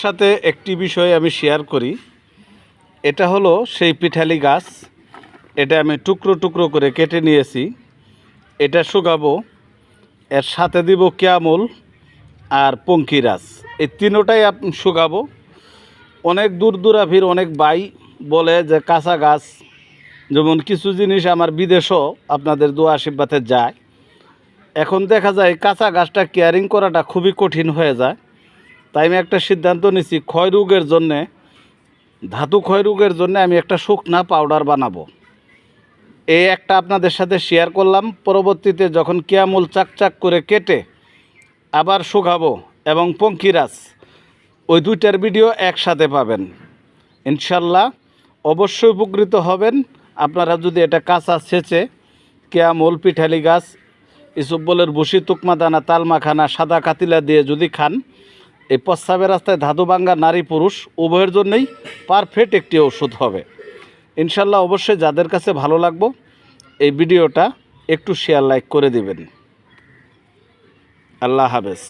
সাথে একটি বিষয় আমি শেয়ার করি। এটা হলো সেই পিঠালি গাছ। এটা আমি টুকরো টুকরো করে কেটে নিয়েছি। এটা শুকাবো, এর সাথে দিব ক্যামল আর পঙ্কিরাজ, এই তিনোটাই শুকাবো। অনেক দূর দূরাভির অনেক ভাই বলে যে কাঁচা গাছ, যেমন কিছু জিনিস আমার বিদেশও আপনাদের দোয়া আশীর্বাদে যায়। এখন দেখা যায় কাঁচা গাছটা কেয়ারিং করাটা খুবই কঠিন হয়ে যায়। তাই আমি একটা সিদ্ধান্ত নিছি, ক্ষয় রোগের জন্যে, ধাতু ক্ষয় রোগের জন্য আমি একটা শুকনা পাউডার বানাবো। এই একটা আপনাদের সাথে শেয়ার করলাম। পরবর্তীতে যখন ক্যামল চাকচাক করে কেটে আবার শুকাবো এবং পঙ্কিরাজ, ওই দুইটার ভিডিও একসাথে পাবেন ইনশাল্লাহ। অবশ্যই উপকৃত হবেন আপনারা যদি এটা কাঁচা ছেঁচে ক্যামল, পিঠালি গাছ, ইসবলের ভুসি, তুকমা দানা, তালমাখানা, সাদা কাতিলা দিয়ে যদি খান, এই প্রস্রাবের রাস্তায় ধাতু ভাঙ্গা নারী পুরুষ উভয়ের জন্যই পারফেক্ট একটি ওষুধ হবে ইনশাল্লাহ। অবশ্যই যাদের কাছে ভালো লাগবে এই ভিডিওটা একটু শেয়ার লাইক করে দিবেন। আল্লাহ হাফেজ।